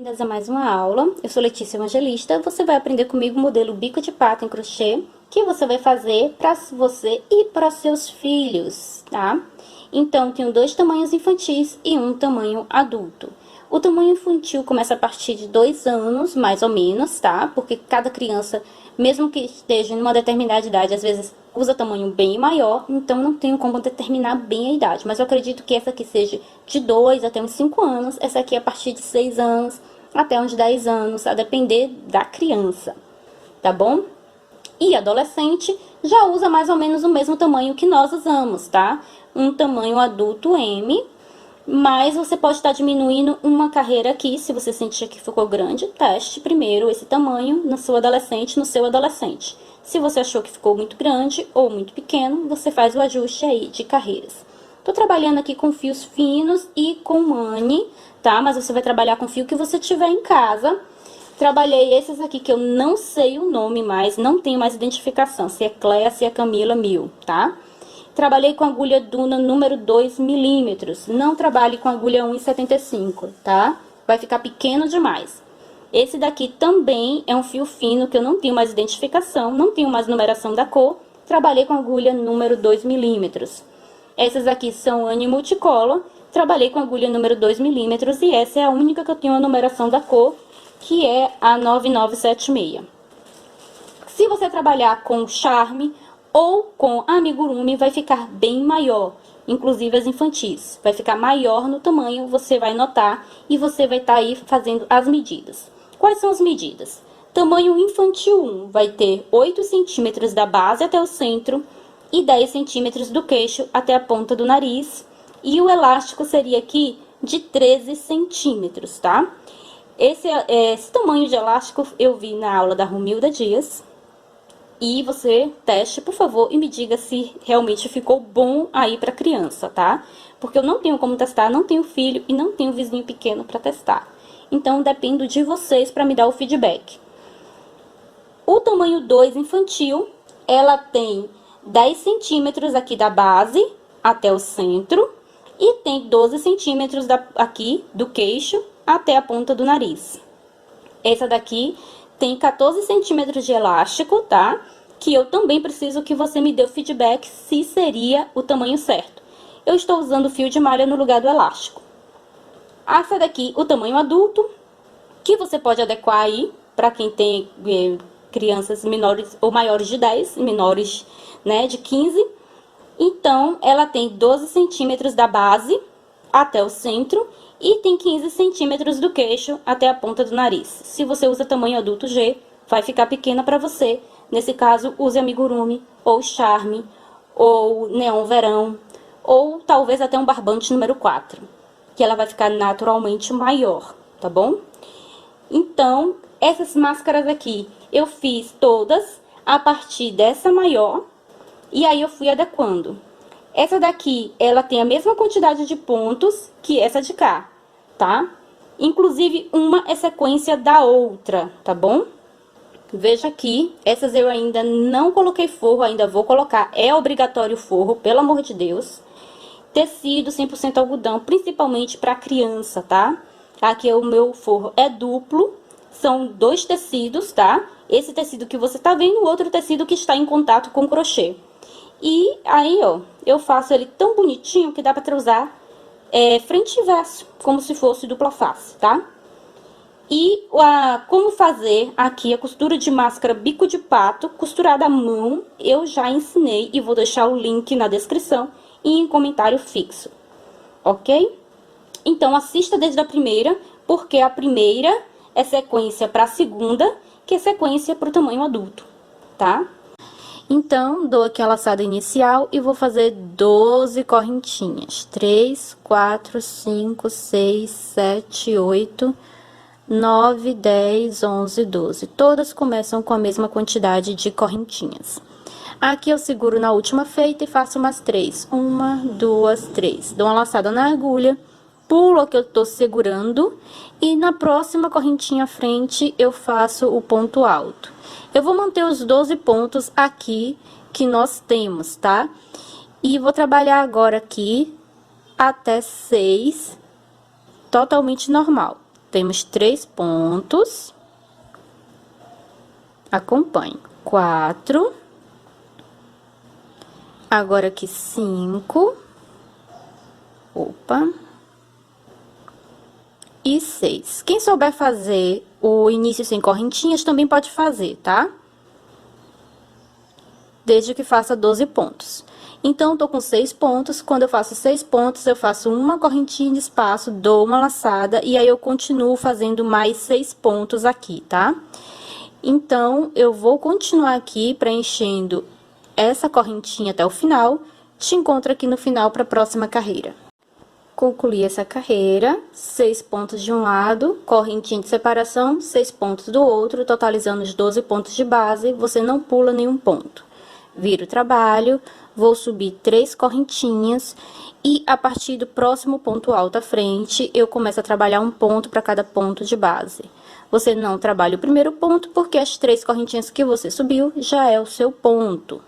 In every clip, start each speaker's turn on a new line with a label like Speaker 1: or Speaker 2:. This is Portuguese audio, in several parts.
Speaker 1: Bem-vindas a mais uma aula. Eu sou Letícia Evangelista. Você vai aprender comigo o modelo bico de pato em crochê, que você vai fazer para você e para seus filhos, tá? Então, tenho dois tamanhos infantis e um tamanho adulto. O tamanho infantil começa a partir de 2 anos, mais ou menos, tá? Porque cada criança, mesmo que esteja em uma determinada idade, às vezes usa tamanho bem maior, então não tenho como determinar bem a idade. Mas eu acredito que essa aqui seja de 2 até uns 5 anos, essa aqui a partir de 6 anos até uns 10 anos, a depender da criança, tá bom? E adolescente já usa mais ou menos o mesmo tamanho que nós usamos, tá? Um tamanho adulto M, mas você pode estar diminuindo uma carreira aqui, se você sentir que ficou grande, teste primeiro esse tamanho no seu adolescente. Se você achou que ficou muito grande ou muito pequeno, você faz o ajuste aí de carreiras. Tô trabalhando aqui com fios finos e com mani, tá? Mas você vai trabalhar com fio que você tiver em casa. Trabalhei esses aqui que eu não sei o nome mais, não tenho mais identificação, se é Cléa, se é Camila 1000, tá? Trabalhei com agulha Duna número 2 milímetros. Não trabalhe com agulha 1,75, tá? Vai ficar pequeno demais. Esse daqui também é um fio fino que eu não tenho mais identificação, não tenho mais numeração da cor. Trabalhei com agulha número 2 milímetros. Essas aqui são Anne Multicolor. Trabalhei com agulha número 2 milímetros e essa é a única que eu tenho a numeração da cor, que é a 9976. Se você trabalhar com Charme ou com amigurumi, vai ficar bem maior, inclusive as infantis. Vai ficar maior no tamanho, você vai notar, e você vai estar aí fazendo as medidas. Quais são as medidas? Tamanho infantil 1 vai ter 8 centímetros da base até o centro e 10 centímetros do queixo até a ponta do nariz. E o elástico seria aqui de 13 centímetros, tá? Esse tamanho de elástico eu vi na aula da Romilda Dias. E você teste, por favor, e me diga se realmente ficou bom aí para criança, tá? Porque eu não tenho como testar, não tenho filho e não tenho vizinho pequeno para testar. Então, dependo de vocês para me dar o feedback. O tamanho 2 infantil, ela tem 10 centímetros aqui da base até o centro e tem 12 centímetros aqui do queixo até a ponta do nariz. Essa daqui tem 14 centímetros de elástico, tá? Que eu também preciso que você me dê o feedback se seria o tamanho certo. Eu estou usando fio de malha no lugar do elástico. Essa daqui, o tamanho adulto, que você pode adequar aí para quem tem crianças menores ou maiores de 10, menores, né, de 15. Então, ela tem 12 centímetros da base até o centro e tem 15 centímetros do queixo até a ponta do nariz. Se você usa tamanho adulto G, vai ficar pequena para você. Nesse caso, use amigurumi, ou charme, ou neon verão, ou talvez até um barbante número 4, que ela vai ficar naturalmente maior, tá bom? Então, essas máscaras aqui, eu fiz todas a partir dessa maior, e aí eu fui adequando. Essa daqui, ela tem a mesma quantidade de pontos que essa de cá, tá? Inclusive, uma é sequência da outra, tá bom? Veja aqui, essas eu ainda não coloquei forro, ainda vou colocar. É obrigatório forro, pelo amor de Deus. Tecido 100% algodão, principalmente para criança, tá? Aqui o meu forro é duplo, são 2 tecidos, tá? Esse tecido que você tá vendo, o outro tecido que está em contato com o crochê. E aí, ó, eu faço ele tão bonitinho que dá pra usar frente e verso, como se fosse dupla face, tá? E como fazer aqui a costura de máscara bico de pato, costurada à mão, eu já ensinei e vou deixar o link na descrição e em comentário fixo, ok? Então, assista desde a primeira, porque a primeira é sequência para a segunda, que é sequência para o tamanho adulto, tá? Então, dou aqui a laçada inicial e vou fazer 12 correntinhas. 3, 4, 5, 6, 7, 8, 9, 10, 11, 12. Todas começam com a mesma quantidade de correntinhas. Aqui eu seguro na última feita e faço umas 3. 1, 2, 3. Dou uma laçada na agulha, pulo o que eu tô segurando e na próxima correntinha à frente eu faço o ponto alto. Eu vou manter os 12 pontos aqui que nós temos, tá? E vou trabalhar agora aqui até 6, totalmente normal. temos 3 pontos. Acompanhe. 4. Agora aqui 5. Opa. E 6. Quem souber fazer o início sem correntinhas também pode fazer, tá? Desde que faça 12 pontos. Então, tô com 6 pontos. Quando eu faço 6 pontos, eu faço uma correntinha de espaço, dou uma laçada e aí eu continuo fazendo mais 6 pontos aqui, tá? Então, eu vou continuar aqui preenchendo essa correntinha até o final. Te encontro aqui no final para a próxima carreira. Concluí essa carreira, 6 pontos de um lado, correntinha de separação, 6 pontos do outro, totalizando os 12 pontos de base, você não pula nenhum ponto. Viro o trabalho, vou subir 3 correntinhas e a partir do próximo ponto alto à frente, eu começo a trabalhar um ponto para cada ponto de base. Você não trabalha o primeiro ponto porque as 3 correntinhas que você subiu já é o seu ponto.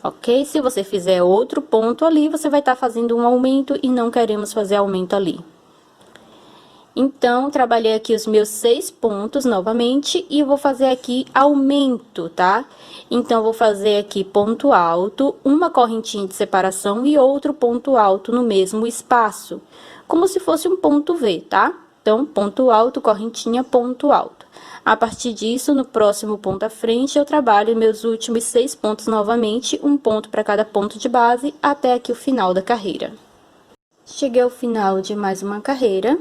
Speaker 1: Ok? Se você fizer outro ponto ali, você vai estar fazendo um aumento e não queremos fazer aumento ali. Então, trabalhei aqui os meus 6 pontos novamente e vou fazer aqui aumento, tá? Então, vou fazer aqui ponto alto, uma correntinha de separação e outro ponto alto no mesmo espaço, como se fosse um ponto V, tá? Então, ponto alto, correntinha, ponto alto. A partir disso, no próximo ponto à frente, eu trabalho meus últimos 6 pontos novamente, um ponto para cada ponto de base, até aqui o final da carreira. Cheguei ao final de mais uma carreira,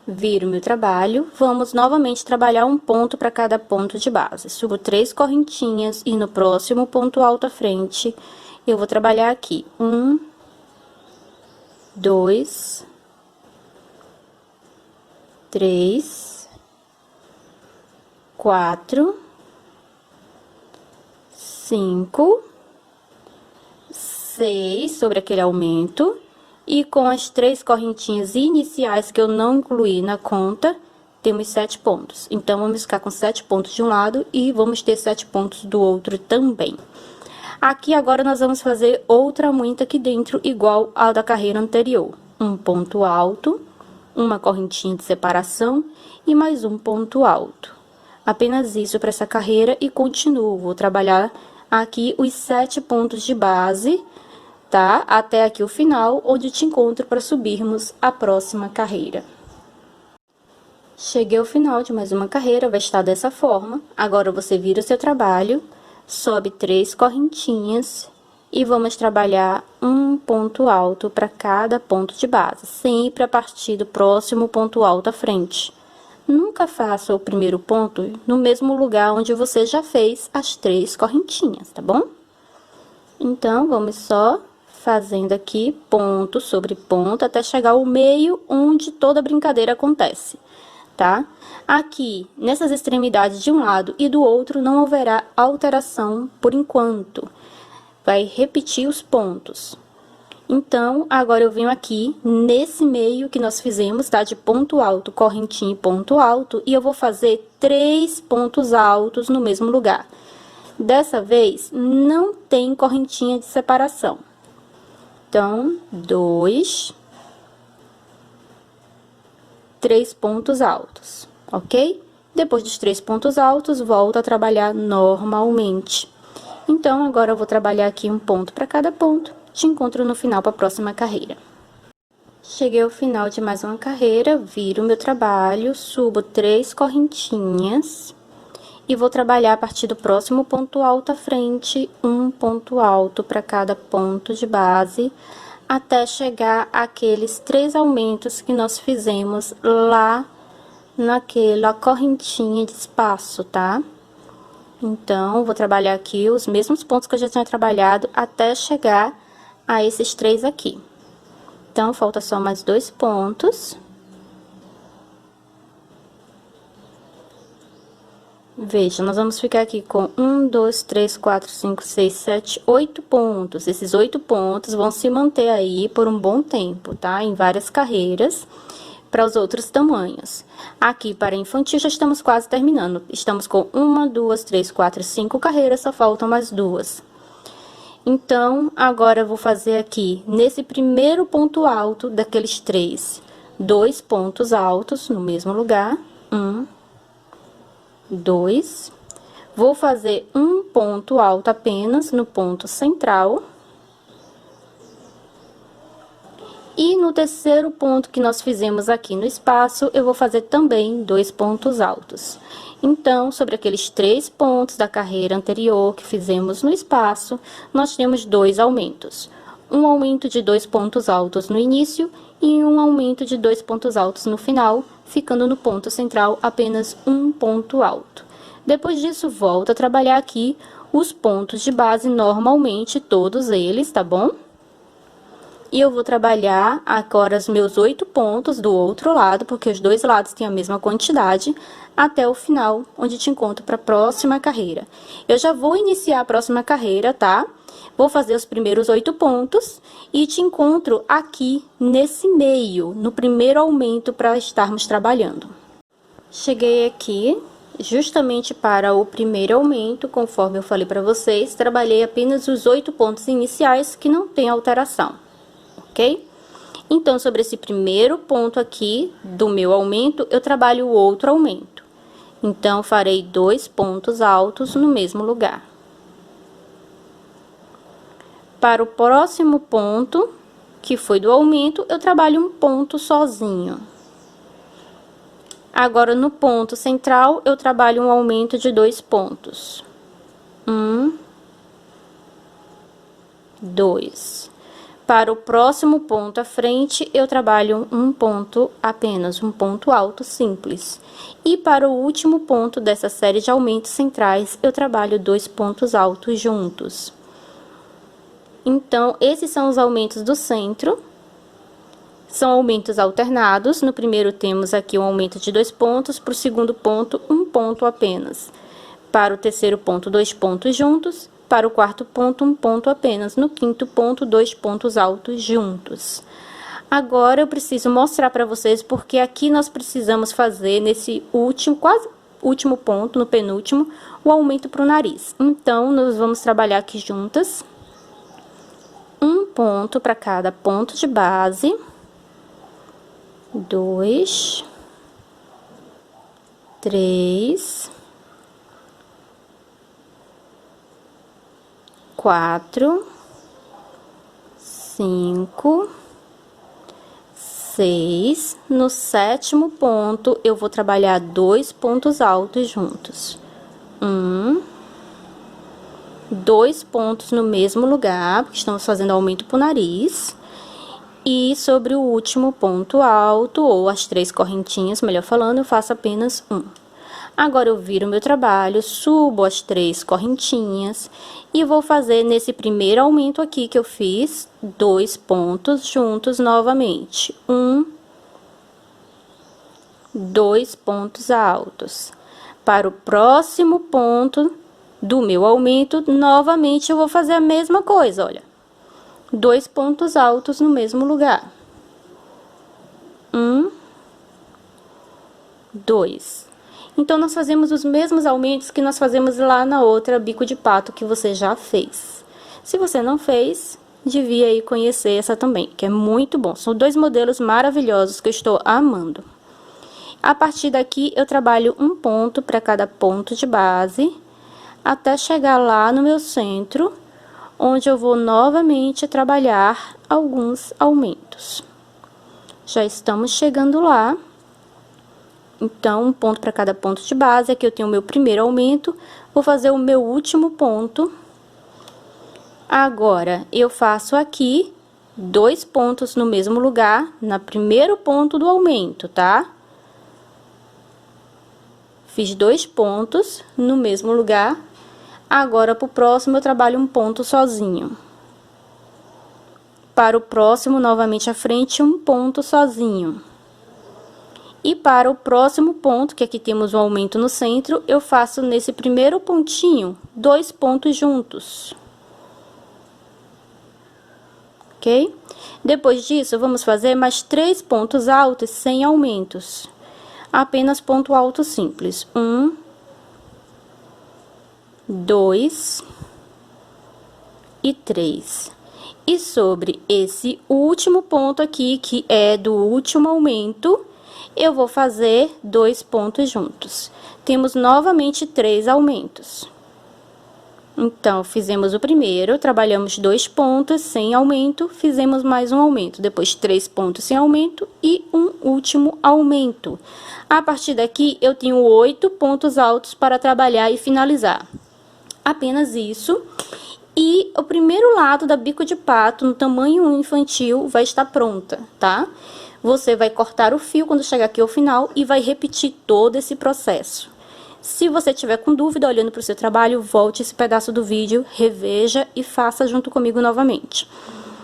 Speaker 1: viro meu trabalho, vamos novamente trabalhar um ponto para cada ponto de base. Subo 3 correntinhas e no próximo ponto alto à frente, eu vou trabalhar aqui 1, 2, 3, 4, 5, 6 sobre aquele aumento e com as 3 correntinhas iniciais que eu não incluí na conta, temos 7 pontos. Então, vamos ficar com 7 pontos de um lado e vamos ter 7 pontos do outro também. Aqui agora nós vamos fazer outra aumento aqui dentro, igual ao da carreira anterior. Um ponto alto, uma correntinha de separação e mais um ponto alto. Apenas isso para essa carreira e continuo. Vou trabalhar aqui os 7 pontos de base, tá? Até aqui o final, onde te encontro para subirmos a próxima carreira. Cheguei ao final de mais uma carreira, vai estar dessa forma. Agora, você vira o seu trabalho, sobe 3 correntinhas e vamos trabalhar um ponto alto para cada ponto de base, sempre a partir do próximo ponto alto à frente. Nunca faça o primeiro ponto no mesmo lugar onde você já fez as 3 correntinhas, tá bom? Então, vamos só fazendo aqui ponto sobre ponto até chegar ao meio onde toda a brincadeira acontece, tá? Aqui, nessas extremidades de um lado e do outro, não haverá alteração por enquanto. Vai repetir os pontos. Então, agora eu venho aqui, nesse meio que nós fizemos, tá? De ponto alto, correntinha e ponto alto, e eu vou fazer 3 pontos altos no mesmo lugar. Dessa vez, não tem correntinha de separação. Então, 2, 3 pontos altos, ok? Depois dos 3 pontos altos, volto a trabalhar normalmente. Então, agora eu vou trabalhar aqui um ponto para cada ponto. Te encontro no final para a próxima carreira. Cheguei ao final de mais uma carreira, viro meu trabalho, subo 3 correntinhas e vou trabalhar a partir do próximo ponto alto à frente, um ponto alto para cada ponto de base, até chegar àqueles 3 aumentos que nós fizemos lá naquela correntinha de espaço, tá? Então, vou trabalhar aqui os mesmos pontos que eu já tinha trabalhado até chegar a esses 3 aqui. Então, falta só mais 2 pontos. Veja, nós vamos ficar aqui com 1, 2, 3, 4, 5, 6, 7, 8 pontos. Esses 8 pontos vão se manter aí por um bom tempo, tá? Em várias carreiras, para os outros tamanhos. Aqui, para infantil, já estamos quase terminando. Estamos com 1, 2, 3, 4, 5 carreiras, só faltam mais 2. Então, agora eu vou fazer aqui, nesse primeiro ponto alto daqueles 3, 2 pontos altos no mesmo lugar. 1, 2. Vou fazer um ponto alto apenas no ponto central. E no terceiro ponto que nós fizemos aqui no espaço, eu vou fazer também 2 pontos altos. Então, sobre aqueles 3 pontos da carreira anterior que fizemos no espaço, nós temos 2 aumentos. Um aumento de 2 pontos altos no início e um aumento de 2 pontos altos no final, ficando no ponto central apenas um ponto alto. Depois disso, volto a trabalhar aqui os pontos de base normalmente, todos eles, tá bom? E eu vou trabalhar agora os meus 8 pontos do outro lado, porque os dois lados têm a mesma quantidade, até o final, onde te encontro para a próxima carreira. Eu já vou iniciar a próxima carreira, tá? Vou fazer os primeiros 8 pontos e te encontro aqui nesse meio, no primeiro aumento para estarmos trabalhando. Cheguei aqui justamente para o primeiro aumento, conforme eu falei para vocês, trabalhei apenas os 8 pontos iniciais que não tem alteração. Ok? Então, sobre esse primeiro ponto aqui do meu aumento, eu trabalho o outro aumento. Então, farei 2 pontos altos no mesmo lugar. Para o próximo ponto, que foi do aumento, eu trabalho um ponto sozinho. Agora, no ponto central, eu trabalho um aumento de 2 pontos. 1, 2. Para o próximo ponto à frente, eu trabalho um ponto apenas, um ponto alto simples. E para o último ponto dessa série de aumentos centrais, eu trabalho 2 pontos altos juntos. Então, esses são os aumentos do centro. São aumentos alternados. No primeiro temos aqui um aumento de 2 pontos, para o segundo ponto, um ponto apenas. Para o terceiro ponto, 2 pontos juntos. Para o quarto ponto, um ponto apenas. No quinto ponto, 2 pontos altos juntos. Agora, eu preciso mostrar para vocês porque aqui nós precisamos fazer nesse último, quase último ponto, no penúltimo, o aumento para o nariz. Então, nós vamos trabalhar aqui juntas. Um ponto para cada ponto de base. 2, 3, 4, 5, 6. No sétimo ponto, eu vou trabalhar 2 pontos altos juntos. 2 pontos no mesmo lugar, porque estamos fazendo aumento pro nariz. E sobre o último ponto alto, ou as 3 correntinhas, melhor falando, eu faço apenas 1. Agora, eu viro meu trabalho, subo as 3 correntinhas e vou fazer nesse primeiro aumento aqui que eu fiz, 2 pontos juntos novamente. 2 pontos altos. Para o próximo ponto do meu aumento, novamente eu vou fazer a mesma coisa, olha. 2 pontos altos no mesmo lugar. 2. Então, nós fazemos os mesmos aumentos que nós fazemos lá na outra bico de pato que você já fez. Se você não fez, devia aí conhecer essa também, que é muito bom. São 2 modelos maravilhosos que eu estou amando. A partir daqui, eu trabalho um ponto para cada ponto de base, até chegar lá no meu centro, onde eu vou novamente trabalhar alguns aumentos. Já estamos chegando lá. Então, um ponto para cada ponto de base. Aqui eu tenho o meu primeiro aumento. Vou fazer o meu último ponto. Agora, eu faço aqui 2 pontos no mesmo lugar, no primeiro ponto do aumento, tá? Fiz 2 pontos no mesmo lugar. Agora, para o próximo, eu trabalho um ponto sozinho. Para o próximo, novamente à frente, um ponto sozinho. E para o próximo ponto, que aqui temos um aumento no centro, eu faço nesse primeiro pontinho, 2 pontos juntos. Ok? Depois disso, vamos fazer mais 3 pontos altos sem aumentos. Apenas ponto alto simples. 2 e 3. E sobre esse último ponto aqui, que é do último aumento, eu vou fazer 2 pontos juntos. Temos novamente 3 aumentos. Então, fizemos o primeiro, trabalhamos 2 pontos sem aumento, fizemos mais um aumento, depois 3 pontos sem aumento e um último aumento. A partir daqui, eu tenho 8 pontos altos para trabalhar e finalizar. Apenas isso. E o primeiro lado da bico de pato, no tamanho 1 infantil, vai estar pronta, tá? Você vai cortar o fio quando chegar aqui ao final e vai repetir todo esse processo. Se você tiver com dúvida olhando para o seu trabalho, volte esse pedaço do vídeo, reveja e faça junto comigo novamente.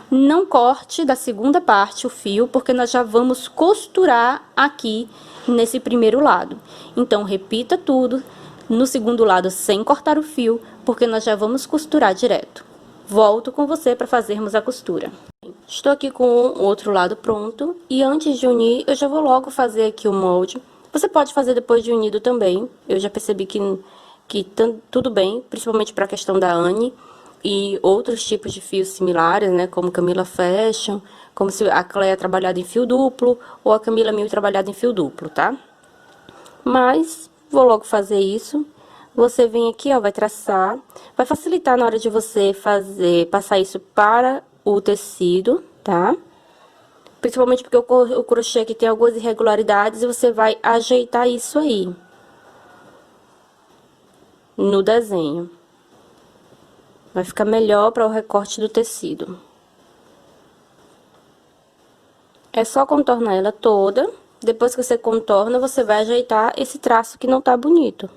Speaker 1: Não corte da segunda parte o fio, porque nós já vamos costurar aqui nesse primeiro lado. Então, repita tudo no segundo lado sem cortar o fio, porque nós já vamos costurar direto. Volto com você para fazermos a costura. Estou aqui com o outro lado pronto e antes de unir, eu já vou logo fazer aqui o molde. Você pode fazer depois de unido também, eu já percebi que tudo bem, principalmente para a questão da Anne e outros tipos de fios similares, né, como Camila Fashion, como se a Cléia trabalhada em fio duplo ou a Camila Mil trabalhada em fio duplo, tá? Mas vou logo fazer isso. Você vem aqui, ó, vai traçar, vai facilitar na hora de você passar isso para o tecido, tá? Principalmente porque o crochê aqui tem algumas irregularidades e você vai ajeitar isso aí no desenho. Vai ficar melhor para o recorte do tecido. É só contornar ela toda. Depois que você contorna, você vai ajeitar esse traço que não tá bonito.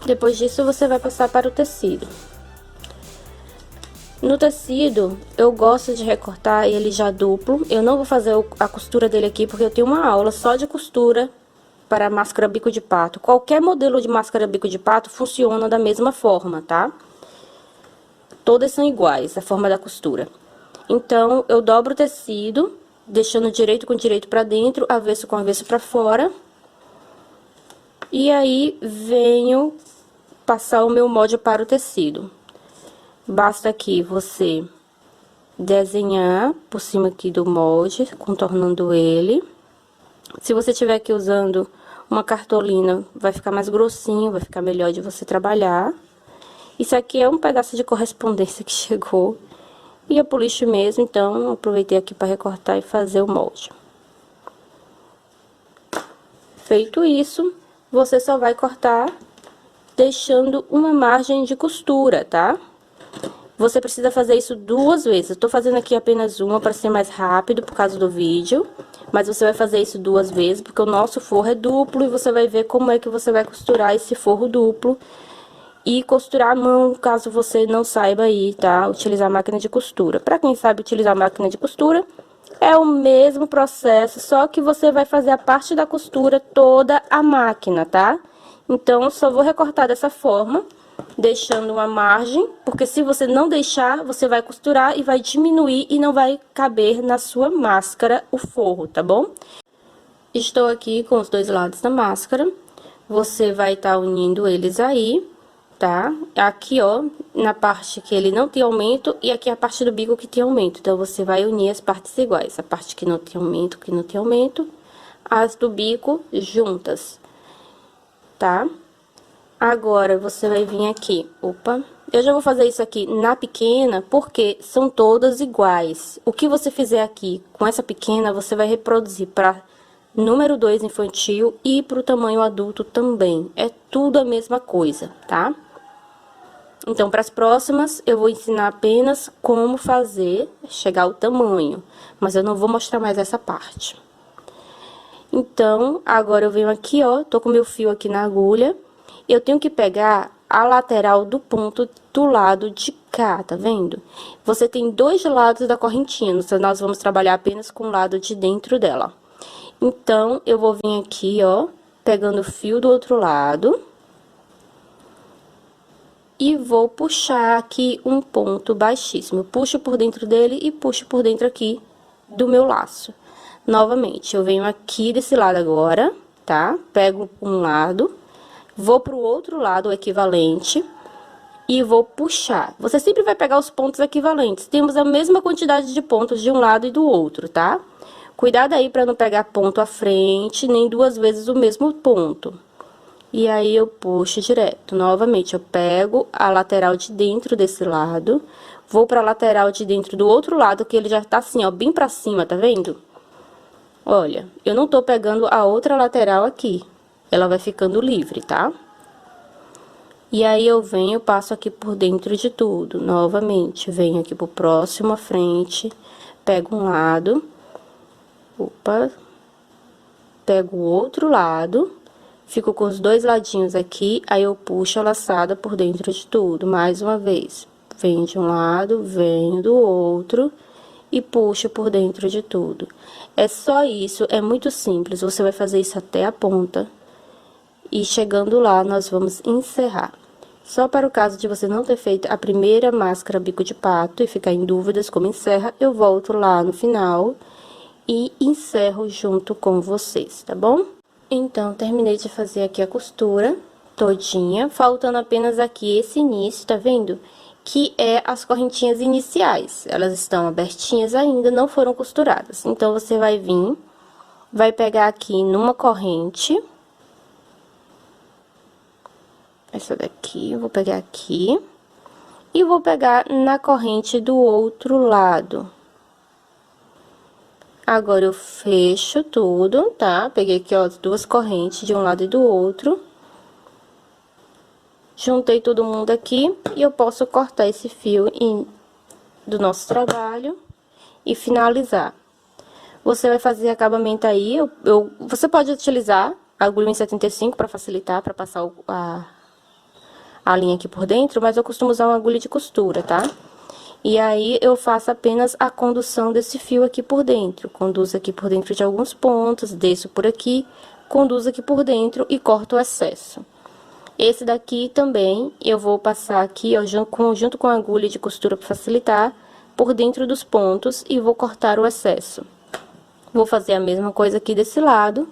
Speaker 1: Depois disso, você vai passar para o tecido. No tecido, eu gosto de recortar ele já duplo. Eu não vou fazer a costura dele aqui, porque eu tenho uma aula só de costura para máscara bico de pato. Qualquer modelo de máscara bico de pato funciona da mesma forma, tá? Todas são iguais, a forma da costura. Então, eu dobro o tecido, deixando direito com direito para dentro, avesso com avesso para fora. E aí, venho passar o meu molde para o tecido. Basta aqui você desenhar por cima aqui do molde, contornando ele. Se você estiver aqui usando uma cartolina, vai ficar mais grossinho, vai ficar melhor de você trabalhar. Isso aqui é um pedaço de correspondência que chegou e é por lixo mesmo, então aproveitei aqui para recortar e fazer o molde. Feito isso, você só vai cortar deixando uma margem de costura, tá? Você precisa fazer isso 2 vezes. Eu tô fazendo aqui apenas uma para ser mais rápido por causa do vídeo, mas você vai fazer isso 2 vezes, porque o nosso forro é duplo e você vai ver como é que você vai costurar esse forro duplo e costurar à mão, caso você não saiba aí, tá? Utilizar a máquina de costura. Para quem sabe utilizar a máquina de costura, é o mesmo processo, só que você vai fazer a parte da costura toda a máquina, tá? Então, eu só vou recortar dessa forma, deixando uma margem, porque se você não deixar, você vai costurar e vai diminuir e não vai caber na sua máscara o forro, tá bom? Estou aqui com os 2 lados da máscara, você vai estar unindo eles aí, tá? Aqui, ó, na parte que ele não tem aumento e aqui a parte do bico que tem aumento. Então, você vai unir as partes iguais, a parte que não tem aumento, as do bico juntas, tá? Agora, você vai vir aqui, opa, eu já vou fazer isso aqui na pequena, porque são todas iguais. O que você fizer aqui com essa pequena, você vai reproduzir para número 2 infantil e para o tamanho adulto também. É tudo a mesma coisa, tá? Então, para as próximas, eu vou ensinar apenas como fazer chegar ao tamanho, mas eu não vou mostrar mais essa parte. Então, agora eu venho aqui, ó, tô com meu fio aqui na agulha. Eu tenho que pegar a lateral do ponto do lado de cá, tá vendo? Você tem dois lados da correntinha, nós vamos trabalhar apenas com o lado de dentro dela. Então, eu vou vir aqui, ó, pegando o fio do outro lado. E vou puxar aqui um ponto baixíssimo. Puxo por dentro dele e puxo por dentro aqui do meu laço. Novamente, eu venho aqui desse lado agora, tá? Pego um lado, vou pro outro lado, o equivalente, e vou puxar. Você sempre vai pegar os pontos equivalentes. Temos a mesma quantidade de pontos de um lado e do outro, tá? Cuidado aí para não pegar ponto à frente, nem duas vezes o mesmo ponto. E aí, eu puxo direto. Novamente, eu pego a lateral de dentro desse lado, vou pra lateral de dentro do outro lado, que ele já tá assim, ó, bem pra cima, tá vendo? Olha, eu não tô pegando a outra lateral aqui. Ela vai ficando livre, tá? E aí, eu venho, passo aqui por dentro de tudo. Novamente, venho aqui pro próximo à frente, pego um lado. Opa. Pego o outro lado. Fico com os dois ladinhos aqui, aí eu puxo a laçada por dentro de tudo. Mais uma vez, venho de um lado, venho do outro e puxo por dentro de tudo. É só isso, é muito simples. Você vai fazer isso até a ponta. E chegando lá, nós vamos encerrar. Só para o caso de você não ter feito a primeira máscara bico de pato e ficar em dúvidas como encerra, eu volto lá no final e encerro junto com vocês, tá bom? Então, terminei de fazer aqui a costura todinha, faltando apenas aqui esse início, tá vendo? Que é as correntinhas iniciais. Elas estão abertinhas ainda, não foram costuradas. Então, você vai vir, vai pegar aqui numa corrente. Essa daqui, eu vou pegar aqui. E vou pegar na corrente do outro lado. Agora, eu fecho tudo, tá? Peguei aqui, ó, duas correntes de um lado e do outro. Juntei todo mundo aqui e eu posso cortar esse fio do nosso trabalho e finalizar. Você vai fazer acabamento aí, você pode utilizar a agulha em 75 para facilitar, para passar a linha aqui por dentro, mas eu costumo usar uma agulha de costura, tá? E aí, eu faço apenas a condução desse fio aqui por dentro. Conduzo aqui por dentro de alguns pontos, desço por aqui, conduzo aqui por dentro e corto o excesso. Esse daqui também, eu vou passar aqui, ó, junto com a agulha de costura para facilitar, por dentro dos pontos e vou cortar o excesso. Vou fazer a mesma coisa aqui desse lado.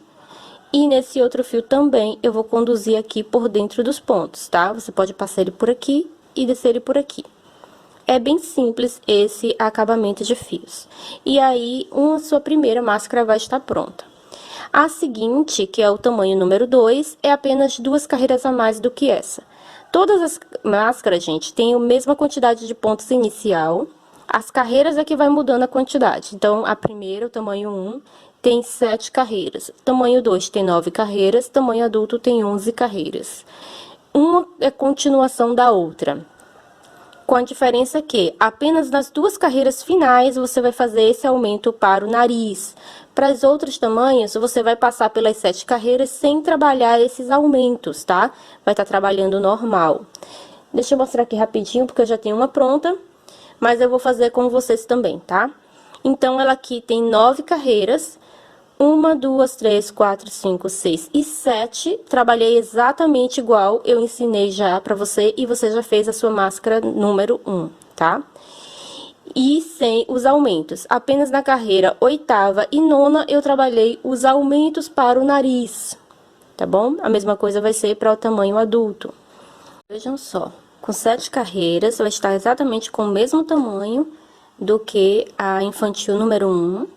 Speaker 1: E nesse outro fio também, eu vou conduzir aqui por dentro dos pontos, tá? Você pode passar ele por aqui e descer ele por aqui. É bem simples esse acabamento de fios. E aí, sua primeira máscara vai estar pronta. A seguinte, que é o tamanho número 2, é apenas 2 carreiras a mais do que essa. Todas as máscaras, gente, têm a mesma quantidade de pontos inicial. As carreiras é que vai mudando a quantidade. Então, a primeira, o tamanho 1, tem 7 carreiras. Tamanho 2 tem 9 carreiras. Tamanho adulto tem 11 carreiras. Uma é continuação da outra. Com a diferença que apenas nas 2 carreiras finais você vai fazer esse aumento para o nariz. Para os outros tamanhos, você vai passar pelas 7 carreiras sem trabalhar esses aumentos, tá? Vai estar trabalhando normal. Deixa eu mostrar aqui rapidinho, porque eu já tenho uma pronta, mas eu vou fazer com vocês também, tá? Então, ela aqui tem 9 carreiras. 1, 2, 3, 4, 5, 6 e 7. Trabalhei exatamente igual eu ensinei já pra você e você já fez a sua máscara número 1, tá? E sem os aumentos. Apenas na carreira 8ª e 9ª eu trabalhei os aumentos para o nariz, tá bom? A mesma coisa vai ser para o tamanho adulto. Vejam só, com 7 carreiras vai estar exatamente com o mesmo tamanho do que a infantil número 1.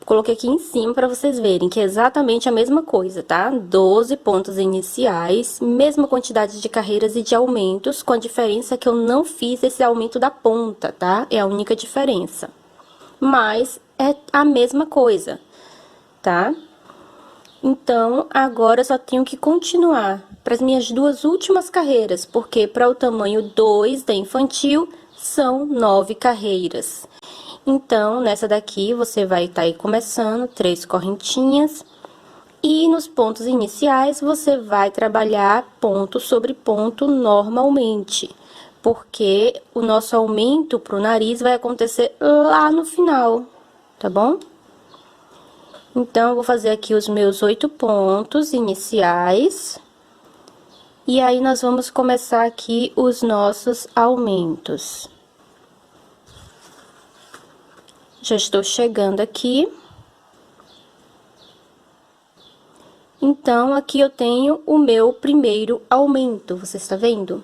Speaker 1: Coloquei aqui em cima para vocês verem que é exatamente a mesma coisa, tá? 12 pontos iniciais, mesma quantidade de carreiras e de aumentos, com a diferença que eu não fiz esse aumento da ponta, tá? É a única diferença. Mas é a mesma coisa, tá? Então, agora eu só tenho que continuar para as minhas 2 últimas carreiras, porque para o tamanho 2 da infantil são 9 carreiras. Então, nessa daqui, você vai estar aí começando 3 correntinhas. E nos pontos iniciais, você vai trabalhar ponto sobre ponto normalmente. porque o nosso aumento pro nariz vai acontecer lá no final, tá bom? Então, eu vou fazer aqui os meus 8 pontos iniciais. E aí, nós vamos começar aqui os nossos aumentos. Já estou chegando aqui. Então, aqui eu tenho o meu primeiro aumento, você está vendo?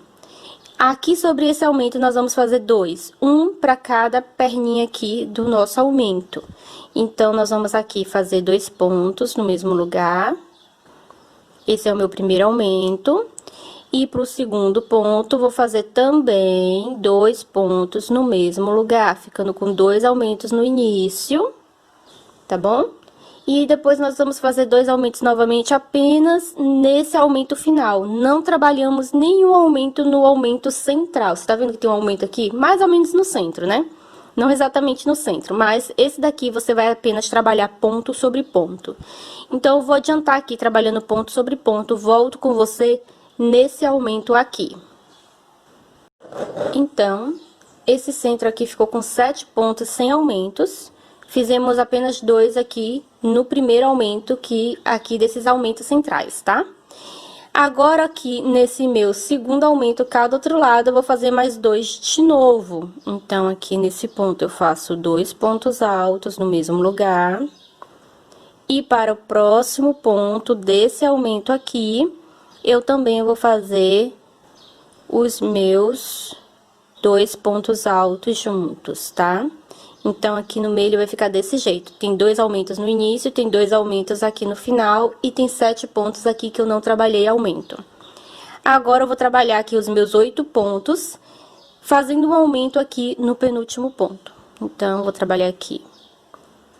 Speaker 1: Aqui sobre esse aumento, nós vamos fazer 2, um para cada perninha aqui do nosso aumento. Então, nós vamos aqui fazer 2 pontos no mesmo lugar. Esse é o meu primeiro aumento. E pro segundo ponto, vou fazer também 2 pontos no mesmo lugar, ficando com 2 aumentos no início, tá bom? E depois nós vamos fazer 2 aumentos novamente apenas nesse aumento final. Não trabalhamos nenhum aumento no aumento central. Você tá vendo que tem um aumento aqui? Mais ou menos no centro, né? Não exatamente no centro, mas esse daqui você vai apenas trabalhar ponto sobre ponto. Então, eu vou adiantar aqui, trabalhando ponto sobre ponto, volto com você nesse aumento aqui. Então, esse centro aqui ficou com 7 pontos sem aumentos. Fizemos apenas 2 aqui no primeiro aumento, aqui desses aumentos centrais, tá? Agora, aqui nesse meu segundo aumento, cada outro lado, eu vou fazer mais 2 de novo. Então, aqui nesse ponto, eu faço 2 pontos altos no mesmo lugar. E para o próximo ponto desse aumento aqui, eu também vou fazer os meus 2 pontos altos juntos, tá? Então, aqui no meio vai ficar desse jeito. Tem 2 aumentos no início, tem 2 aumentos aqui no final e tem 7 pontos aqui que eu não trabalhei aumento. Agora, eu vou trabalhar aqui os meus 8 pontos, fazendo um aumento aqui no penúltimo ponto. Então, eu vou trabalhar aqui.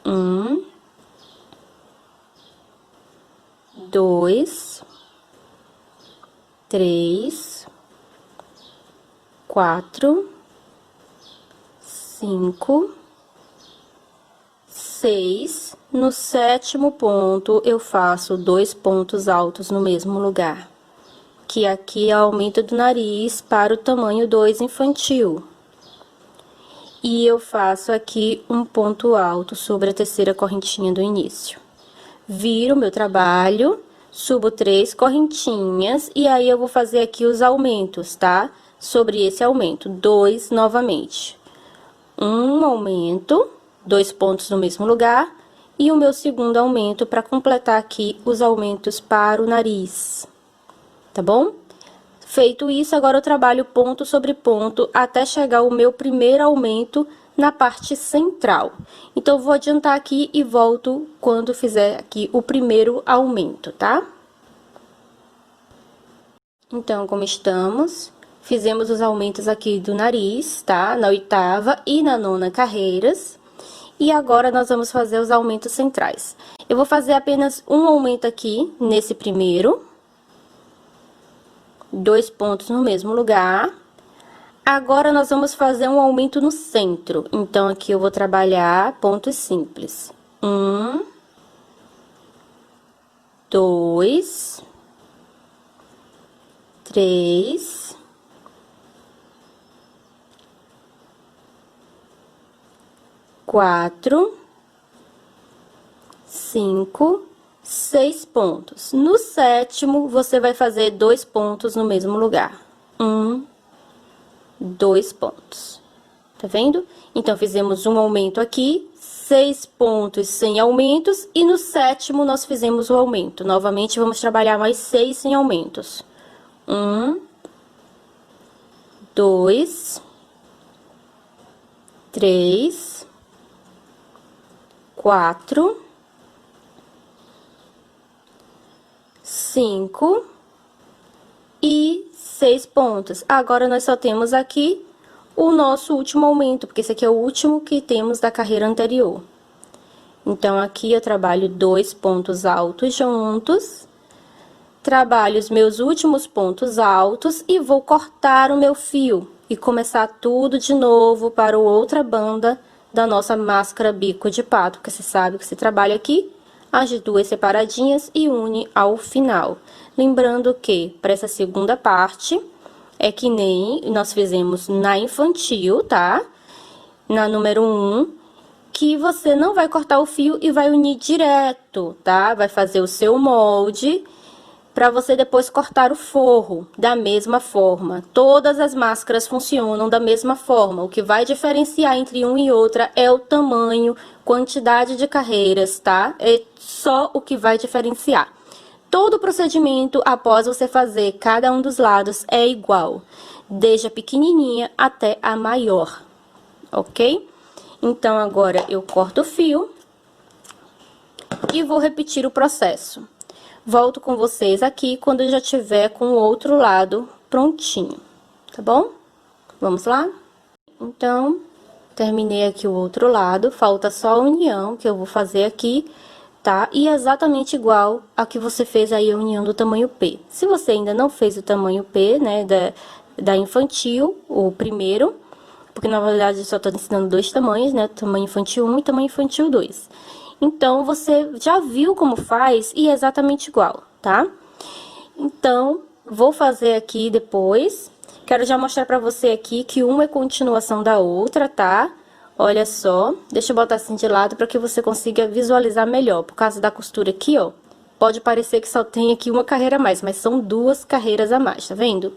Speaker 1: 1, 2, 3, 4, 5, 6. No 7º ponto, eu faço 2 pontos altos no mesmo lugar, que aqui é o aumento do nariz para o tamanho 2 infantil. E eu faço aqui um ponto alto sobre a terceira correntinha do início. Viro meu trabalho, subo 3 correntinhas e aí eu vou fazer aqui os aumentos, tá? Sobre esse aumento, 2 novamente. Um aumento, 2 pontos no mesmo lugar, e o meu segundo aumento para completar aqui os aumentos para o nariz, tá bom? Feito isso, agora eu trabalho ponto sobre ponto até chegar o meu primeiro aumento na parte central. Então, eu vou adiantar aqui e volto quando fizer aqui o primeiro aumento, tá? Então, como estamos, fizemos os aumentos aqui do nariz, tá? Na 8ª e na 9ª carreiras. E agora, nós vamos fazer os aumentos centrais. Eu vou fazer apenas um aumento aqui, nesse primeiro. 2 pontos no mesmo lugar. Agora, nós vamos fazer um aumento no centro. Então, aqui eu vou trabalhar pontos simples. 1, 2, 3, 4, 5, 6 pontos. No 7º, você vai fazer 2 pontos no mesmo lugar. 1, 2 pontos. Tá vendo? Então, fizemos um aumento aqui, 6 pontos sem aumentos, e no 7º nós fizemos o aumento. Novamente, vamos trabalhar mais 6 sem aumentos. 1, 2, 3, 4, 5 e 6 pontos. Agora, nós só temos aqui o nosso último aumento, porque esse aqui é o último que temos da carreira anterior. Então, aqui eu trabalho 2 pontos altos juntos, trabalho os meus últimos pontos altos e vou cortar o meu fio e começar tudo de novo para outra banda da nossa máscara bico de pato, porque você sabe que você trabalha aqui as 2 separadinhas e une ao final. Lembrando que, para essa segunda parte, é que nem nós fizemos na infantil, tá? Na número 1, que você não vai cortar o fio e vai unir direto, tá? Vai fazer o seu molde para você depois cortar o forro da mesma forma. Todas as máscaras funcionam da mesma forma. O que vai diferenciar entre uma e outra é o tamanho, quantidade de carreiras, tá? É só o que vai diferenciar. Todo o procedimento após você fazer cada um dos lados é igual, desde a pequenininha até a maior, ok? Então, agora eu corto o fio e vou repetir o processo. Volto com vocês aqui quando eu já tiver com o outro lado prontinho, tá bom? Vamos lá? Então, terminei aqui o outro lado, falta só a união que eu vou fazer aqui, tá? E exatamente igual a que você fez aí a união do tamanho P. Se você ainda não fez o tamanho P, né, da infantil, o primeiro, porque na verdade eu só tô ensinando dois tamanhos, né, tamanho infantil 1 e tamanho infantil 2. Então, você já viu como faz e é exatamente igual, tá? Então, vou fazer aqui depois. Quero já mostrar pra você aqui que uma é continuação da outra, tá? Olha só, deixa eu botar assim de lado pra que você consiga visualizar melhor. Por causa da costura aqui, ó, pode parecer que só tem aqui uma carreira a mais, mas são duas carreiras a mais, tá vendo?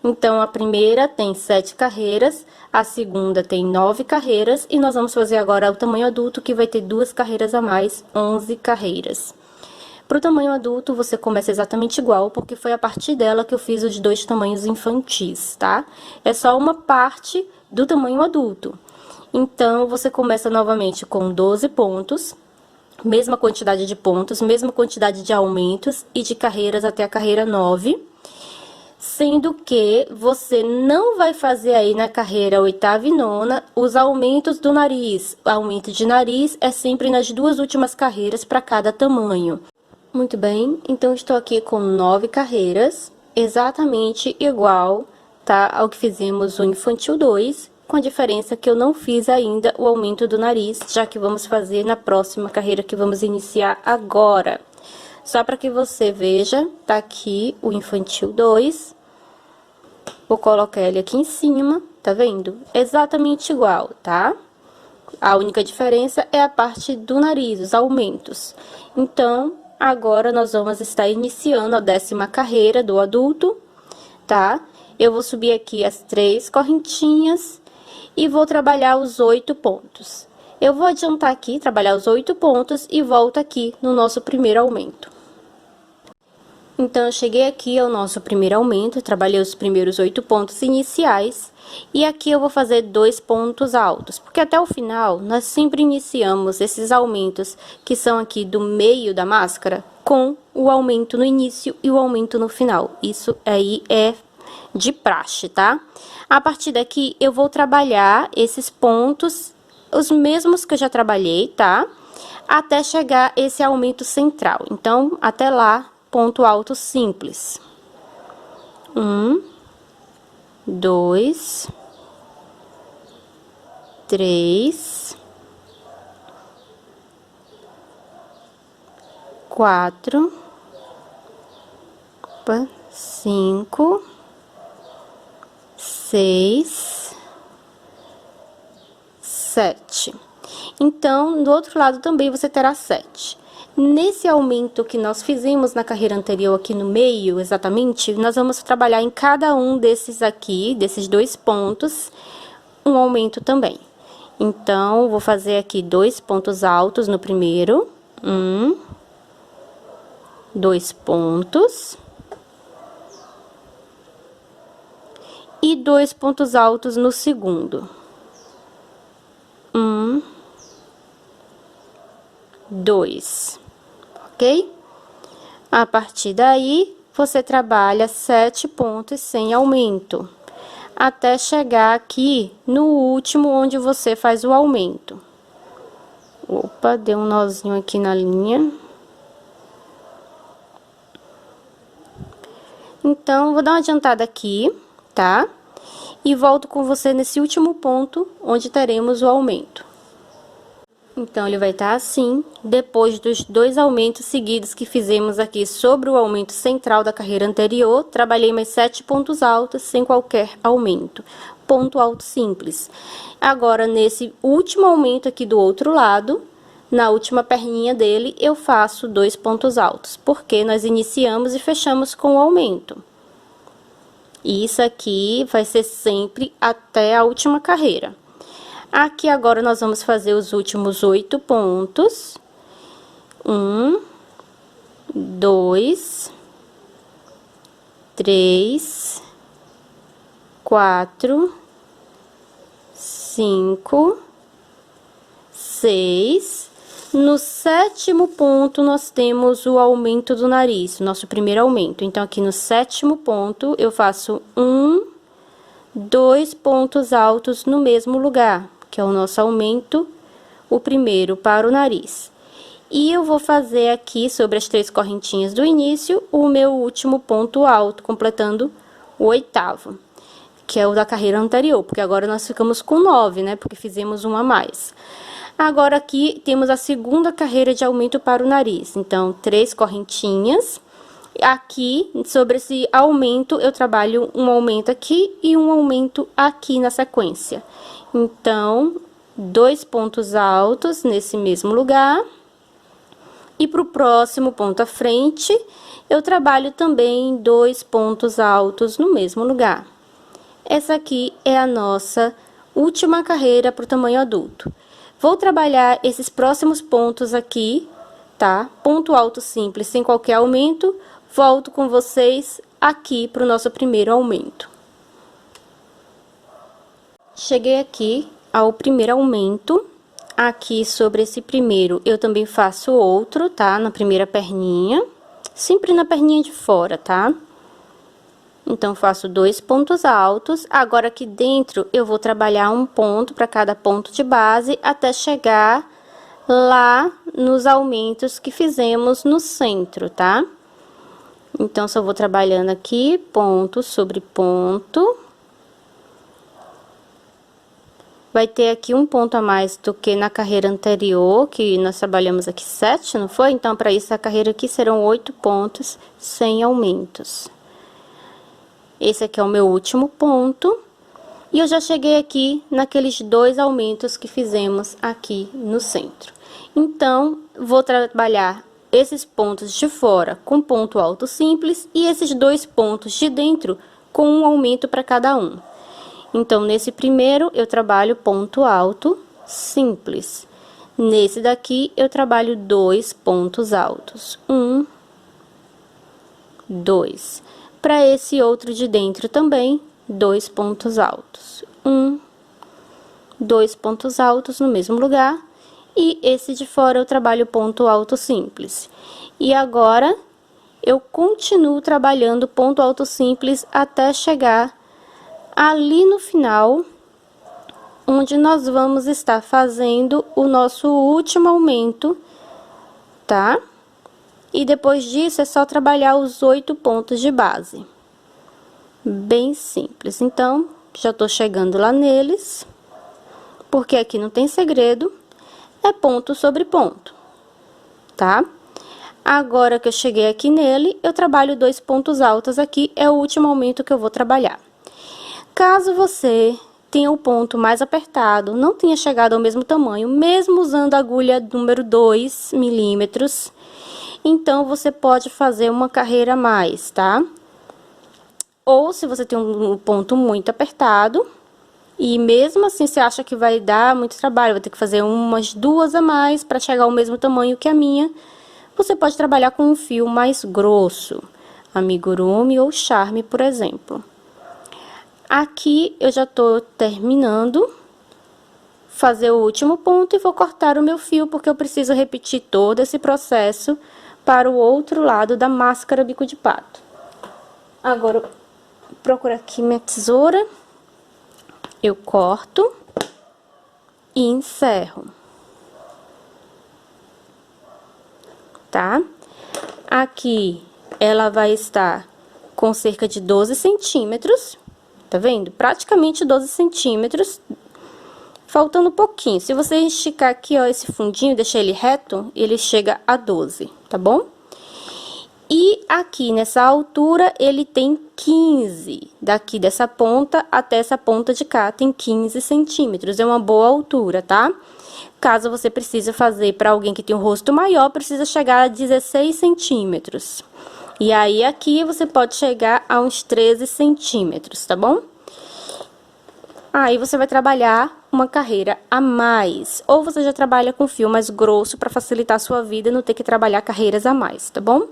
Speaker 1: Então, a primeira tem 7 carreiras, a segunda tem 9 carreiras, e nós vamos fazer agora o tamanho adulto, que vai ter 2 carreiras a mais, 11 carreiras. Para o tamanho adulto, você começa exatamente igual, porque foi a partir dela que eu fiz os dois tamanhos infantis, tá? É só uma parte do tamanho adulto. Então, você começa novamente com 12 pontos, mesma quantidade de pontos, mesma quantidade de aumentos e de carreiras até a carreira 9. Sendo que você não vai fazer aí na carreira 8ª e 9ª os aumentos do nariz. O aumento de nariz é sempre nas duas últimas carreiras para cada tamanho. Muito bem, então estou aqui com 9 carreiras, exatamente igual, tá, ao que fizemos o infantil 2, com a diferença que eu não fiz ainda o aumento do nariz, já que vamos fazer na próxima carreira que vamos iniciar agora. Só para que você veja, tá aqui o infantil 2. Vou colocar ele aqui em cima, tá vendo? Exatamente igual, tá? A única diferença é a parte do nariz, os aumentos. Então, agora nós vamos estar iniciando a 10ª carreira do adulto, tá? Eu vou subir aqui as 3 correntinhas e vou trabalhar os 8 pontos. Eu vou adiantar aqui, trabalhar os 8 pontos e volto aqui no nosso primeiro aumento. Então, eu cheguei aqui ao nosso primeiro aumento, trabalhei os primeiros 8 pontos iniciais, e aqui eu vou fazer 2 pontos altos, porque até o final, nós sempre iniciamos esses aumentos, que são aqui do meio da máscara, com o aumento no início e o aumento no final. Isso aí é de praxe, tá? A partir daqui, eu vou trabalhar esses pontos, os mesmos que eu já trabalhei, tá? Até chegar esse aumento central. Então, até lá, ponto alto simples. 1, 2, 3, 4, 5, 6, 7. Então, do outro lado também você terá 7. Nesse aumento que nós fizemos na carreira anterior aqui no meio, exatamente, nós vamos trabalhar em cada um desses aqui, desses 2 pontos, um aumento também. Então, vou fazer aqui 2 pontos altos no primeiro. 1, 2 pontos. E 2 pontos altos no segundo. 1, 2, ok? A partir daí, você trabalha 7 pontos sem aumento, até chegar aqui no último, onde você faz o aumento. Opa, deu um nozinho aqui na linha. Então, vou dar uma adiantada aqui, tá? E volto com você nesse último ponto, onde teremos o aumento. Então, ele vai estar assim, depois dos 2 aumentos seguidos que fizemos aqui sobre o aumento central da carreira anterior, trabalhei mais 7 pontos altos sem qualquer aumento. Ponto alto simples. Agora, nesse último aumento aqui do outro lado, na última perninha dele, eu faço 2 pontos altos, porque nós iniciamos e fechamos com o aumento. E isso aqui vai ser sempre até a última carreira. Aqui agora nós vamos fazer os últimos 8 pontos. 1, 2, 3, 4, 5, 6. No 7º ponto, nós temos o aumento do nariz, nosso primeiro aumento. Então, aqui no 7º ponto, eu faço 2 pontos altos no mesmo lugar, que é o nosso aumento, o primeiro para o nariz. E eu vou fazer aqui, sobre as 3 correntinhas do início, o meu último ponto alto, completando o 8º, que é o da carreira anterior, porque agora nós ficamos com 9, né? Porque fizemos um a mais. Agora, aqui, temos a segunda carreira de aumento para o nariz. Então, 3 correntinhas. Aqui, sobre esse aumento, eu trabalho um aumento aqui e um aumento aqui na sequência. Então, 2 pontos altos nesse mesmo lugar. E para o próximo ponto à frente, eu trabalho também 2 pontos altos no mesmo lugar. Essa aqui é a nossa última carreira para o tamanho adulto. Vou trabalhar esses próximos pontos aqui, tá? Ponto alto simples, sem qualquer aumento. Volto com vocês aqui para o nosso primeiro aumento. Cheguei aqui ao primeiro aumento. Aqui, sobre esse primeiro, eu também faço outro, tá? Na primeira perninha. Sempre na perninha de fora, tá? Então, faço 2 pontos altos. Agora, aqui dentro, eu vou trabalhar um ponto para cada ponto de base, até chegar lá nos aumentos que fizemos no centro, tá? Então, só vou trabalhando aqui, ponto sobre ponto. Vai ter aqui um ponto a mais do que na carreira anterior, que nós trabalhamos aqui 7, não foi? Então, para isso, a carreira aqui serão 8 pontos sem aumentos. Esse aqui é o meu último ponto. E eu já cheguei aqui naqueles 2 aumentos que fizemos aqui no centro. Então, vou trabalhar esses pontos de fora com ponto alto simples e esses 2 pontos de dentro com um aumento para cada um. Então, nesse primeiro, eu trabalho ponto alto simples. Nesse daqui, eu trabalho 2 pontos altos. 1, 2. Para esse outro de dentro também, 2 pontos altos. 2 pontos altos no mesmo lugar. E esse de fora eu trabalho ponto alto simples. E agora, eu continuo trabalhando ponto alto simples até chegar ali no final, onde nós vamos estar fazendo o nosso último aumento, tá? E depois disso, é só trabalhar os 8 pontos de base. Bem simples. Então, já tô chegando lá neles, porque aqui não tem segredo, é ponto sobre ponto, tá? Agora que eu cheguei aqui nele, eu trabalho 2 pontos altos aqui, é o último aumento que eu vou trabalhar. Caso você tenha o ponto mais apertado, não tenha chegado ao mesmo tamanho, mesmo usando a agulha número 2 milímetros, então, você pode fazer uma carreira a mais, tá? Ou, se você tem um ponto muito apertado, e mesmo assim você acha que vai dar muito trabalho, vai ter que fazer umas 2 a mais para chegar ao mesmo tamanho que a minha, você pode trabalhar com um fio mais grosso, amigurumi ou charme, por exemplo. Aqui, eu já tô terminando fazer o último ponto e vou cortar o meu fio, porque eu preciso repetir todo esse processo para o outro lado da máscara bico de pato. Agora, eu procuro aqui minha tesoura, eu corto e encerro, tá? Aqui, ela vai estar com cerca de 12 centímetros, tá vendo? Praticamente 12 centímetros. faltando pouquinho. Se você esticar aqui, ó, esse fundinho, deixar ele reto, ele chega a 12, tá bom? E aqui nessa altura, ele tem 15. Daqui dessa ponta até essa ponta de cá, tem 15 centímetros. É uma boa altura, tá? Caso você precise fazer para alguém que tem um rosto maior, precisa chegar a 16 centímetros. E aí, aqui, você pode chegar a uns 13 centímetros, tá bom? Aí, você vai trabalhar uma carreira a mais. Ou você já trabalha com fio mais grosso para facilitar a sua vida e não ter que trabalhar carreiras a mais, tá bom?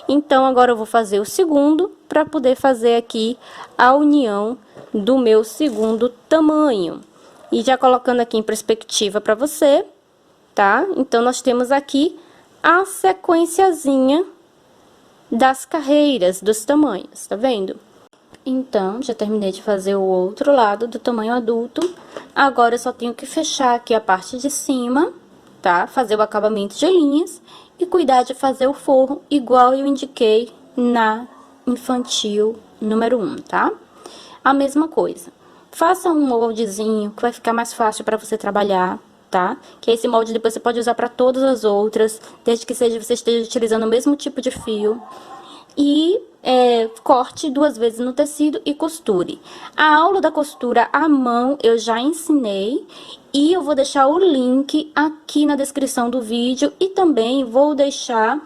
Speaker 1: Então, agora eu vou fazer o segundo para poder fazer aqui a união do meu segundo tamanho. E já colocando aqui em perspectiva para você, tá? Então, nós temos aqui a sequenciazinha das carreiras, dos tamanhos, tá vendo? Então, já terminei de fazer o outro lado do tamanho adulto. Agora, eu só tenho que fechar aqui a parte de cima, tá? Fazer o acabamento de linhas e cuidar de fazer o forro igual eu indiquei na infantil número 1, tá? A mesma coisa. Faça um moldezinho que vai ficar mais fácil para você trabalhar, tá? Que esse molde depois você pode usar para todas as outras, desde que você esteja utilizando o mesmo tipo de fio. E corte 2 vezes no tecido e costure. A aula da costura à mão eu já ensinei e eu vou deixar o link aqui na descrição do vídeo e também vou deixar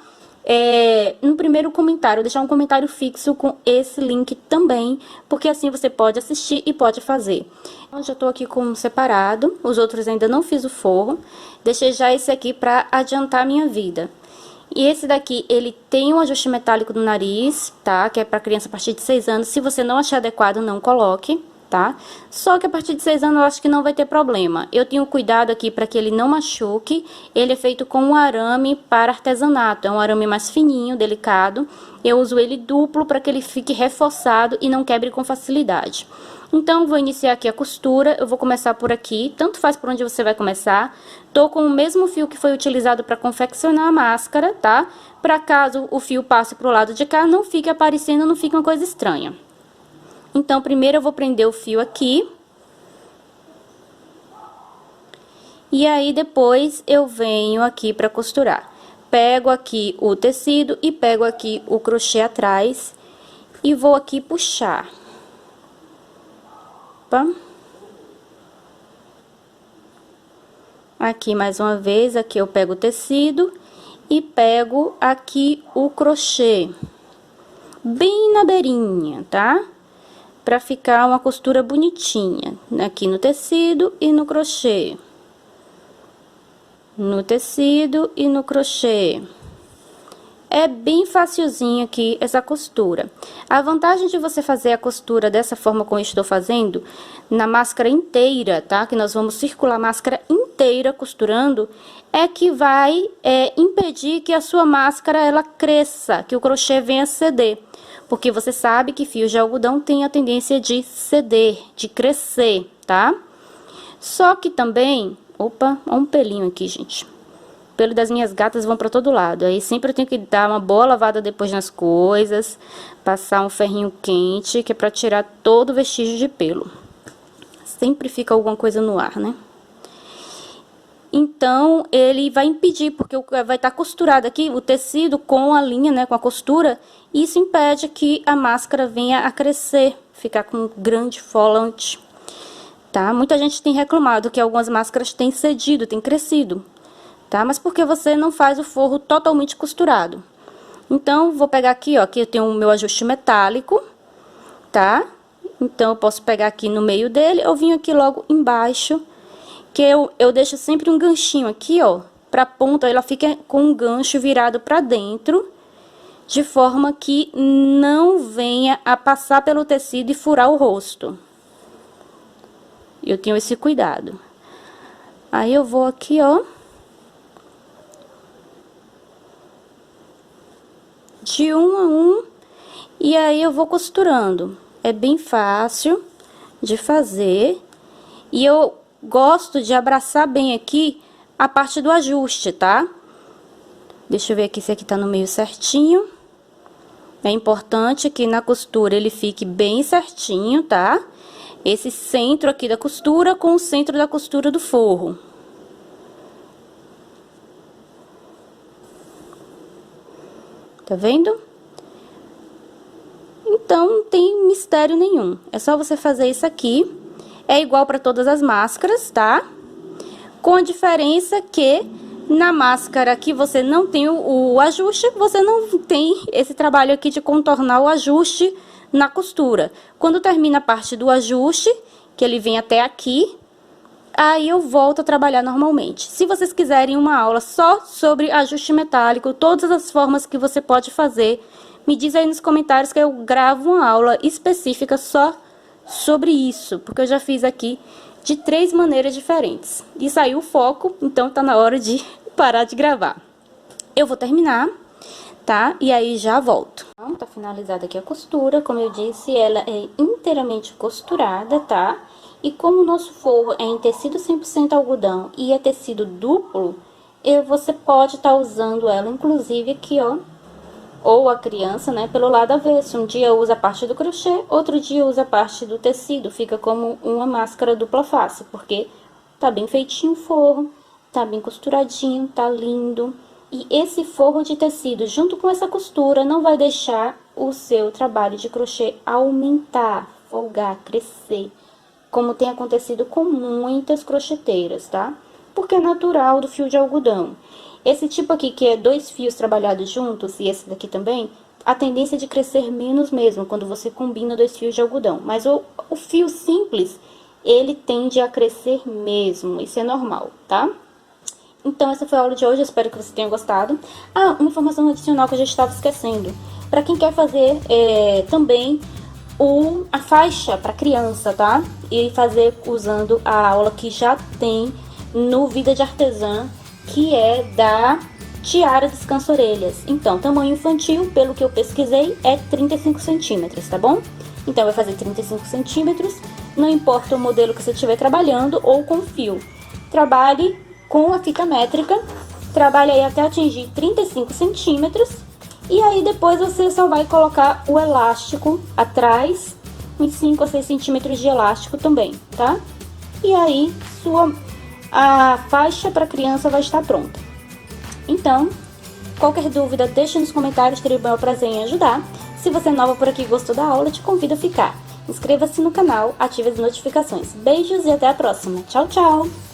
Speaker 1: no primeiro comentário, deixar um comentário fixo com esse link também, porque assim você pode assistir e pode fazer. Eu já tô aqui com um separado, os outros ainda não fiz o forro, deixei já esse aqui para adiantar a minha vida. E esse daqui, ele tem um ajuste metálico no nariz, tá? Que é pra criança a partir de 6 anos. Se você não achar adequado, não coloque, tá? Só que a partir de 6 anos eu acho que não vai ter problema. Eu tenho cuidado aqui para que ele não machuque. Ele é feito com um arame para artesanato. É um arame mais fininho, delicado. Eu uso ele duplo para que ele fique reforçado e não quebre com facilidade. Então, vou iniciar aqui a costura, eu vou começar por aqui, tanto faz por onde você vai começar. Tô com o mesmo fio que foi utilizado para confeccionar a máscara, tá? Para caso o fio passe pro lado de cá, não fique aparecendo, não fique uma coisa estranha. Então, primeiro eu vou prender o fio aqui. E aí, depois, eu venho aqui para costurar. Pego aqui o tecido e pego aqui o crochê atrás e vou aqui puxar. Aqui mais uma vez, aqui eu pego o tecido e pego aqui o crochê, bem na beirinha, tá? Pra ficar uma costura bonitinha, aqui no tecido e no crochê. No tecido e no crochê. É bem facilzinho aqui essa costura. A vantagem de você fazer a costura dessa forma como eu estou fazendo, na máscara inteira, tá? Que nós vamos circular a máscara inteira costurando, é que vai impedir que a sua máscara ela cresça, que o crochê venha ceder. Porque você sabe que fios de algodão tem a tendência de ceder, de crescer, tá? Só que também... Opa, olha um pelinho aqui, gente. Pelo das minhas gatas vão para todo lado. Aí sempre eu tenho que dar uma boa lavada depois nas coisas, passar um ferrinho quente, que é para tirar todo o vestígio de pelo. Sempre fica alguma coisa no ar, né? Então, ele vai impedir, porque vai estar costurado aqui o tecido com a linha, né, com a costura, e isso impede que a máscara venha a crescer, ficar com um grande folante, tá? Muita gente tem reclamado que algumas máscaras têm cedido, têm crescido. Tá? Mas porque você não faz o forro totalmente costurado. Então, vou pegar aqui, ó, aqui eu tenho o meu ajuste metálico, tá? Então, eu posso pegar aqui no meio dele, ou vim aqui logo embaixo, que eu deixo sempre um ganchinho aqui, ó, pra ponta, ela fica com um gancho virado pra dentro, de forma que não venha a passar pelo tecido e furar o rosto. Eu tenho esse cuidado. Aí, eu vou aqui, ó, de um a um, e aí eu vou costurando. É bem fácil de fazer, e eu gosto de abraçar bem aqui a parte do ajuste, tá? Deixa eu ver aqui se aqui tá no meio certinho. É importante que na costura ele fique bem certinho, tá? esse centro aqui da costura com o centro da costura do forro. Tá vendo? Então, não tem mistério nenhum. É só você fazer isso aqui. É igual para todas as máscaras, tá? Com a diferença que na máscara que você não tem o ajuste, você não tem esse trabalho aqui de contornar o ajuste na costura. Quando termina a parte do ajuste, que ele vem até aqui, aí eu volto a trabalhar normalmente. Se vocês quiserem uma aula só sobre ajuste metálico, todas as formas que você pode fazer, me diz aí nos comentários que eu gravo uma aula específica só sobre isso, porque eu já fiz aqui de 3 maneiras diferentes. E saiu o foco, então tá na hora de parar de gravar. Eu vou terminar, tá? E aí já volto. Então, tá finalizada aqui a costura, como eu disse, ela é inteiramente costurada, tá? E como o nosso forro é em tecido 100% algodão e é tecido duplo, você pode estar usando ela, inclusive aqui, ó, ou a criança, né, pelo lado avesso. Um dia usa a parte do crochê, outro dia usa a parte do tecido. Fica como uma máscara dupla face, porque tá bem feitinho o forro, tá bem costuradinho, tá lindo. E esse forro de tecido, junto com essa costura, não vai deixar o seu trabalho de crochê aumentar, folgar, crescer, como tem acontecido com muitas crocheteiras, tá? Porque é natural do fio de algodão. Esse tipo aqui, que é 2 fios trabalhados juntos, e esse daqui também, a tendência é de crescer menos mesmo, quando você combina 2 fios de algodão. Mas o fio simples, ele tende a crescer mesmo, isso é normal, tá? Então, essa foi a aula de hoje, eu espero que você tenha gostado. Ah, uma informação adicional que a gente estava esquecendo. Para quem quer fazer também a faixa para criança, tá? E fazer usando a aula que já tem no Vida de Artesã, que é da tiara descansa-orelhas. Então, tamanho infantil, pelo que eu pesquisei, é 35 centímetros, tá bom? Então, vai fazer 35 centímetros, não importa o modelo que você estiver trabalhando ou com fio. Trabalhe com a fita métrica, trabalhe aí até atingir 35 centímetros, e aí depois você só vai colocar o elástico atrás, uns 5 a 6 centímetros de elástico também, tá? E aí, a faixa para criança vai estar pronta. Então, qualquer dúvida, deixe nos comentários, terei o maior prazer em ajudar. Se você é nova por aqui e gostou da aula, te convido a ficar. Inscreva-se no canal, ative as notificações. Beijos e até a próxima. Tchau, tchau!